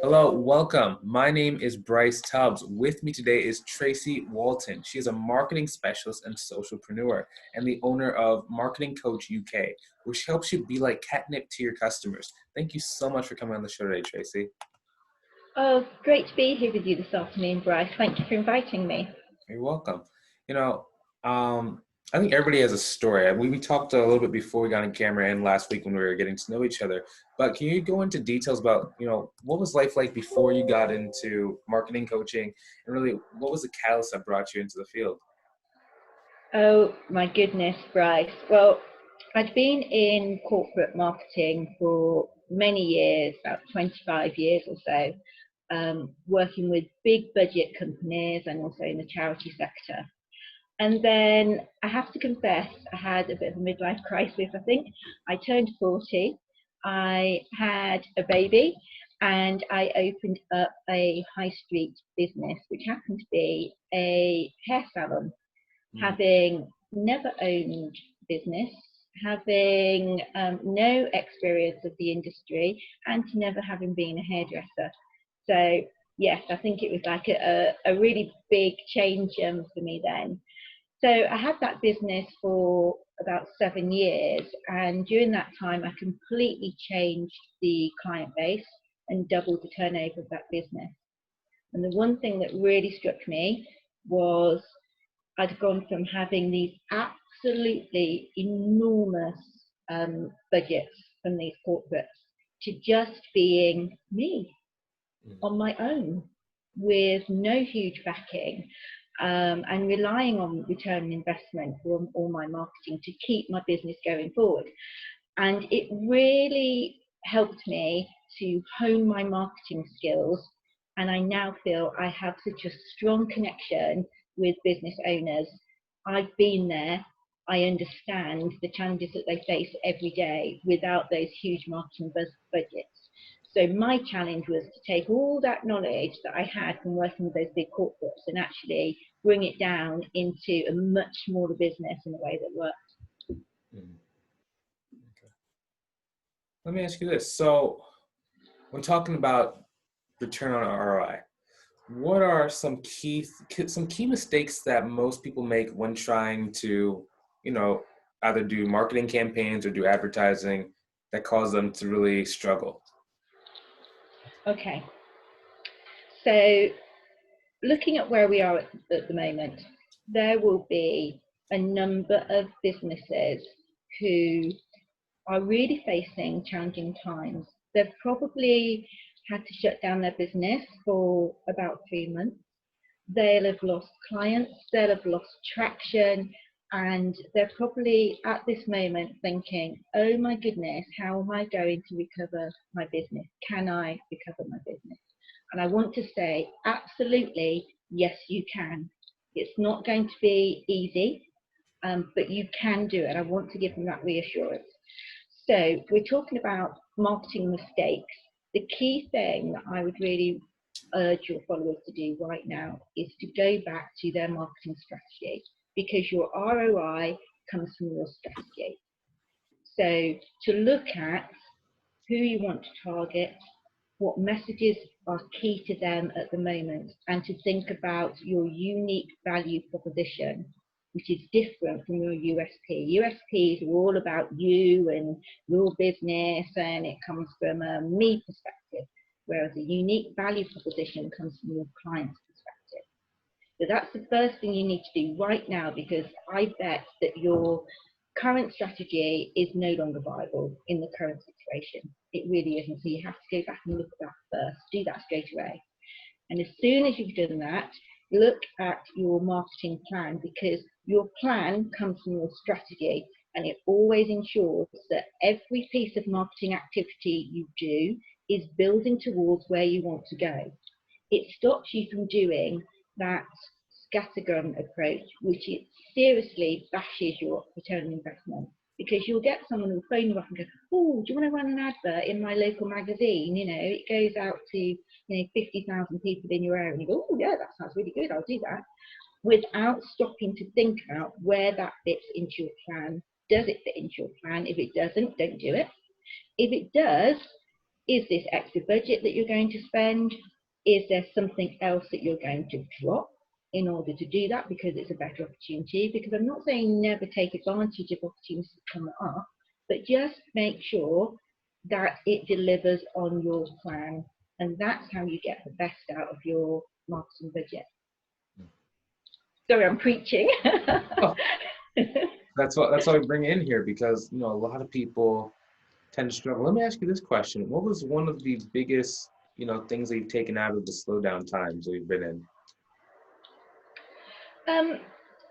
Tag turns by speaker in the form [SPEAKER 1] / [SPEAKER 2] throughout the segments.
[SPEAKER 1] Hello, welcome. My name is Bryce Tubbs. With me today is Tracey Walton. She is a marketing specialist and socialpreneur and the owner of Marketing Coach UK, which helps you be like catnip to your customers. Thank you so much for coming on the show today, Tracey.
[SPEAKER 2] Oh, great to be here with you this afternoon, Bryce. Thank you for inviting me.
[SPEAKER 1] You're welcome. You know, um, I think everybody has a story. We talked a little bit before we got on camera and last week when we were getting to know each other. But can you go into details about, what was life like before you got into marketing coaching, and really what was the catalyst that brought you into the field?
[SPEAKER 2] Oh, my goodness, Bryce. Well, I'd been in corporate marketing for many years, about 25 years or so, working with big budget companies and also in the charity sector. And then I have to confess, I had a bit of a midlife crisis, I think. I turned 40, I had a baby, and I opened up a high street business, which happened to be a hair salon. Having never owned business, having no experience of the industry, and never having been a hairdresser. So yes, I think it was like a really big change for me then. So I had that business for about 7 years, and during that time I completely changed the client base and doubled the turnover of that business. And the one thing that really struck me was I'd gone from having these absolutely enormous budgets from these corporates to just being me on my own with no huge backing, and relying on return on investment for all my marketing to keep my business going forward. And it really helped me to hone my marketing skills. And I now feel I have such a strong connection with business owners. I've been there. I understand the challenges that they face every day without those huge marketing budgets. So my challenge was to take all that knowledge that I had from working with those big corporates and actually bring it down into a much smaller business in a way that worked.
[SPEAKER 1] Okay. Let me ask you this. So when talking about return on ROI, what are some key mistakes that most people make when trying to, either do marketing campaigns or do advertising that cause them to really struggle?
[SPEAKER 2] Okay, so looking at where we are at the moment, there will be a number of businesses who are really facing challenging times. They've probably had to shut down their business for about 3 months. They'll have lost clients, they'll have lost traction, and they're probably at this moment thinking, oh my goodness, how am I going to recover my business? Can I recover my business? And I want to say, absolutely, yes, you can. It's not going to be easy, but you can do it. I want to give them that reassurance. So we're talking about marketing mistakes. The key thing that I would really urge your followers to do right now is to go back to their marketing strategy, because your ROI comes from your strategy. So to look at who you want to target, what messages are key to them at the moment, and to think about your unique value proposition, which is different from your USP. USPs are all about you and your business, and it comes from a me perspective, whereas a unique value proposition comes from your client's perspective. So that's the first thing you need to do right now, because I bet that your current strategy is no longer viable in the current situation. It really isn't. So you have to go back and look at that first. Do that straight away. And as soon as you've done that, look at your marketing plan, because your plan comes from your strategy, and it always ensures that every piece of marketing activity you do is building towards where you want to go. It stops you from doing that scattergun approach, which it seriously bashes your return on investment, because you'll get someone who'll phone you up and go, oh, do you want to run an advert in my local magazine? It goes out to 50,000 people in your area, and you go, oh yeah, that sounds really good, I'll do that, without stopping to think about where that fits into your plan. Does it fit into your plan? If it doesn't, don't do it. If it does, is this extra budget that you're going to spend? Is there something else that you're going to drop in order to do that because it's a better opportunity? Because I'm not saying never take advantage of opportunities that come up, but just make sure that it delivers on your plan, and that's how you get the best out of your marketing budget. Sorry, I'm preaching.
[SPEAKER 1] Oh, that's why we bring in here, because a lot of people tend to struggle. Let me ask you this question: what was one of the biggest things that you've taken out of the slowdown times that you've been in?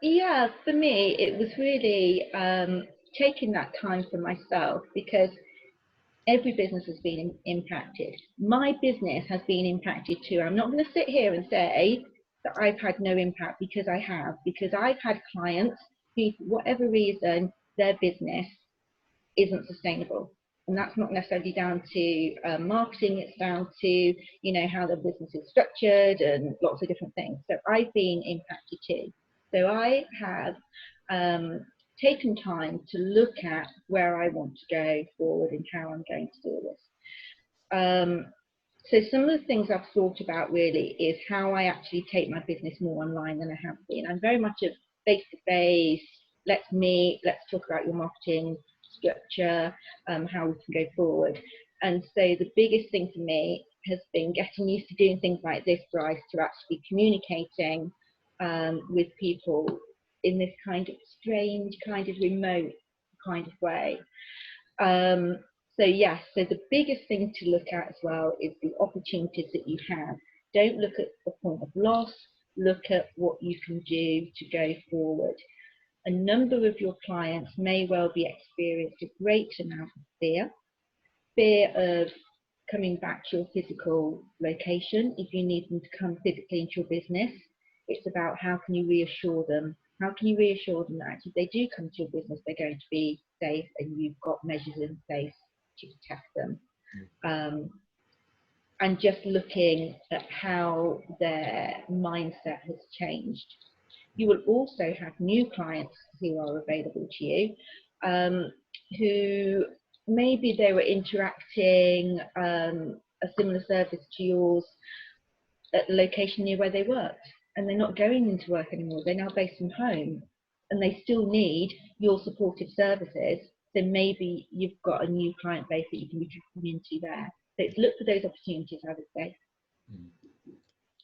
[SPEAKER 2] Yeah, for me, it was really taking that time for myself, because every business has been impacted. My business has been impacted too. I'm not going to sit here and say that I've had no impact, because I have, because I've had clients who, for whatever reason, their business isn't sustainable. And that's not necessarily down to marketing, it's down to, how the business is structured and lots of different things. So I've been impacted too. So I have taken time to look at where I want to go forward and how I'm going to do this. So some of the things I've thought about really is how I actually take my business more online than I have been. I'm very much a face-to-face, let's meet, let's talk about your marketing structure, how we can go forward. And so the biggest thing for me has been getting used to doing things like this, Bryce, to actually communicating with people in this kind of strange, kind of remote kind of way. So yes, so the biggest thing to look at as well is the opportunities that you have. Don't look at the point of loss, look at what you can do to go forward. A number of your clients may well be experiencing a great amount of fear of coming back to your physical location. If you need them to come physically into your business, it's about how can you reassure them? How can you reassure them that if they do come to your business, they're going to be safe and you've got measures in place to protect them? And just looking at how their mindset has changed. You will also have new clients who are available to you, who maybe they were interacting a similar service to yours at the location near where they worked, and they're not going into work anymore. They're now based from home, and they still need your supportive services. So maybe you've got a new client base that you can be tapping into there. So it's look for those opportunities, I would say.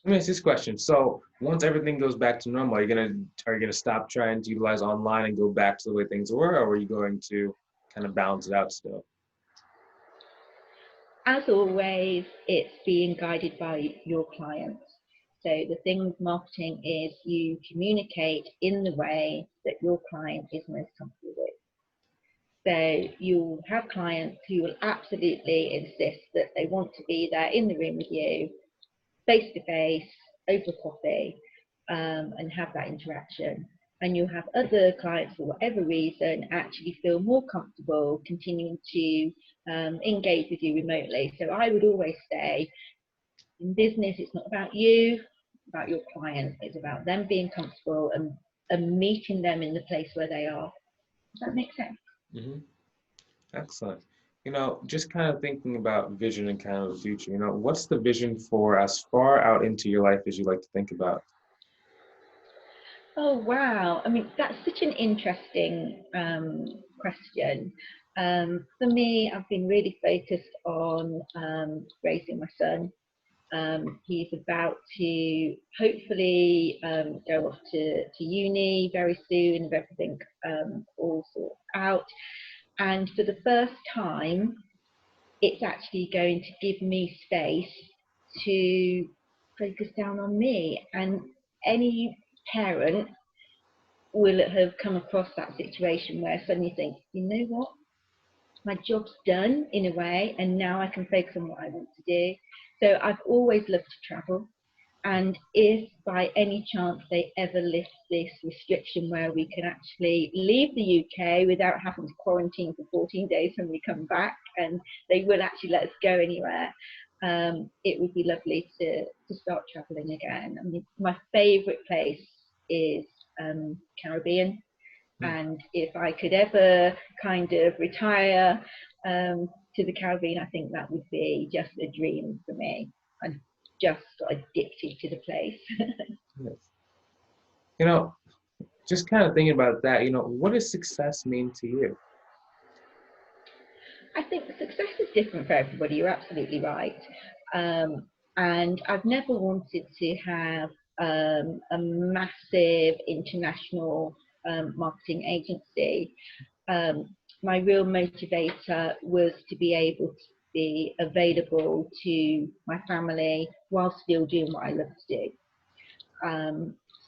[SPEAKER 1] Let me ask this question. So once everything goes back to normal, are you gonna stop trying to utilize online and go back to the way things were, or are you going to kind of balance it out still?
[SPEAKER 2] As always, it's being guided by your clients. So the thing with marketing is you communicate in the way that your client is most comfortable with. So you'll have clients who will absolutely insist that they want to be there in the room with you, face to face, over coffee, and have that interaction. And you'll have other clients, for whatever reason, actually feel more comfortable continuing to engage with you remotely. So I would always say, in business, it's not about you, it's about your client. It's about them being comfortable and meeting them in the place where they are. Does that make sense?
[SPEAKER 1] Mm-hmm. Excellent. Just kind of thinking about vision and kind of the future, what's the vision for as far out into your life as you like to think about?
[SPEAKER 2] Oh, wow. I mean, that's such an interesting question. For me, I've been really focused on raising my son. He's about to hopefully go off to uni very soon, if everything all sorts out. And for the first time, it's actually going to give me space to focus down on me. And any parent will have come across that situation where suddenly you think, you know what, my job's done in a way, and now I can focus on what I want to do. So I've always loved to travel. And if by any chance they ever lift this restriction where we can actually leave the UK without having to quarantine for 14 days when we come back, and they will actually let us go anywhere, it would be lovely to start traveling again. I mean, my favorite place is Caribbean. And if I could ever kind of retire to the Caribbean, I think that would be just a dream for me. I'm just addicted to the place.
[SPEAKER 1] Yes. You know, just kind of thinking about that, what does success mean to you?
[SPEAKER 2] I think success is different for everybody. You're absolutely right. And I've never wanted to have a massive international marketing agency. My real motivator was to be able to be available to my family while still doing what I love to do.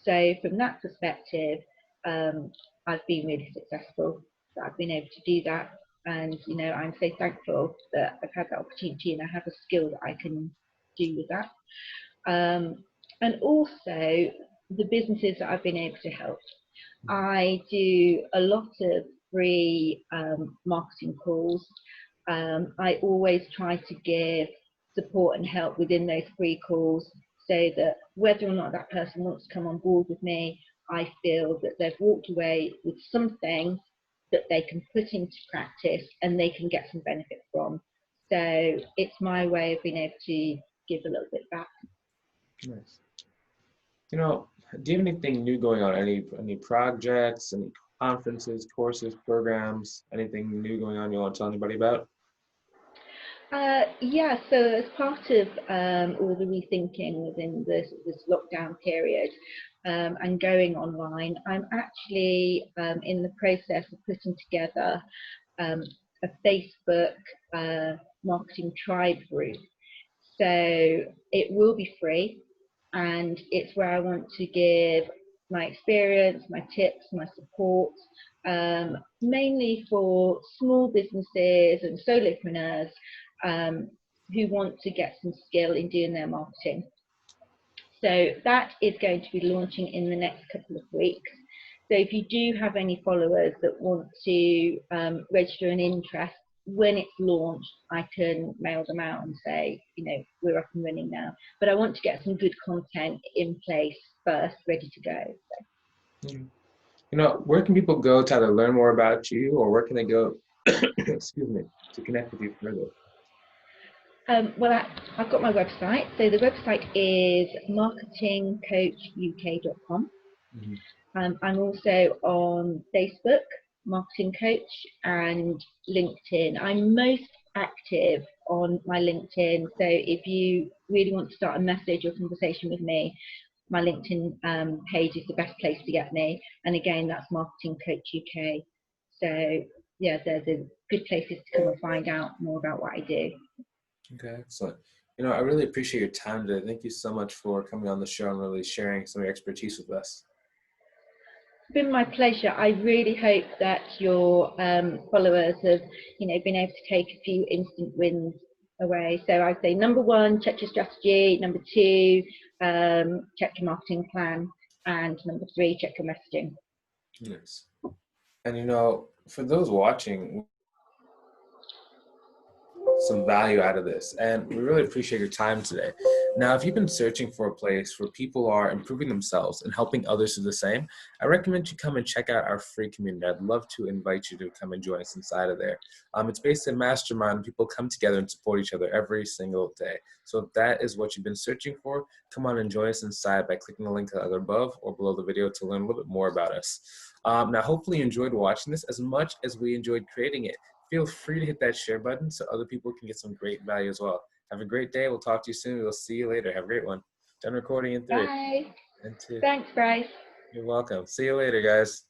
[SPEAKER 2] So from that perspective, I've been really successful that I've been able to do that. And, I'm so thankful that I've had that opportunity and I have a skill that I can do with that. And also the businesses that I've been able to help. I do a lot of free marketing calls. I always try to give support and help within those free calls, so that whether or not that person wants to come on board with me, I feel that they've walked away with something that they can put into practice and they can get some benefit from. So it's my way of being able to give a little bit back.
[SPEAKER 1] Nice. Do you have anything new going on? Any projects, any conferences, courses, programs, anything new going on you want to tell anybody about?
[SPEAKER 2] Yeah, so as part of all the rethinking within this lockdown period and going online, I'm actually in the process of putting together a Facebook marketing tribe group. So it will be free, and it's where I want to give my experience, my tips, my support, mainly for small businesses and solopreneurs who want to get some skill in doing their marketing. So that is going to be launching in the next couple of weeks. So if you do have any followers that want to register an interest, when it's launched, I can mail them out and say, we're up and running now. But I want to get some good content in place first, ready to go. So.
[SPEAKER 1] Where can people go to either learn more about you, or where can they go, excuse me, to connect with you further?
[SPEAKER 2] Well, I've got my website. So the website is marketingcoachuk.com.
[SPEAKER 1] Mm-hmm.
[SPEAKER 2] I'm also on Facebook, Marketing Coach, and LinkedIn. I'm most active on my LinkedIn. So if you really want to start a message or conversation with me, my LinkedIn page is the best place to get me. And again, that's Marketing Coach UK. So yeah, there's a good places to come and find out more about what I do.
[SPEAKER 1] Okay, excellent. I really appreciate your time today. Thank you so much for coming on the show and really sharing some of your expertise with us.
[SPEAKER 2] It's been my pleasure. I really hope that your followers have, been able to take a few instant wins away. So I'd say number 1, check your strategy. Number 2, check your marketing plan. And number 3, check your messaging.
[SPEAKER 1] Yes. And for those watching, some value out of this, and we really appreciate your time today. Now, if you've been searching for a place where people are improving themselves and helping others do the same, I recommend you come and check out our free community. I'd love to invite you to come and join us inside of there. It's based in Mastermind. People come together and support each other every single day. So if that is what you've been searching for, come on and join us inside by clicking the link either above or below the video to learn a little bit more about us. Now, hopefully you enjoyed watching this as much as we enjoyed creating it. Feel free to hit that share button so other people can get some great value as well. Have a great day. We'll talk to you soon. We'll see you later. Have a great one. Done recording in 3.
[SPEAKER 2] Bye.
[SPEAKER 1] And 2.
[SPEAKER 2] Thanks, Bryce.
[SPEAKER 1] You're welcome. See you later, guys.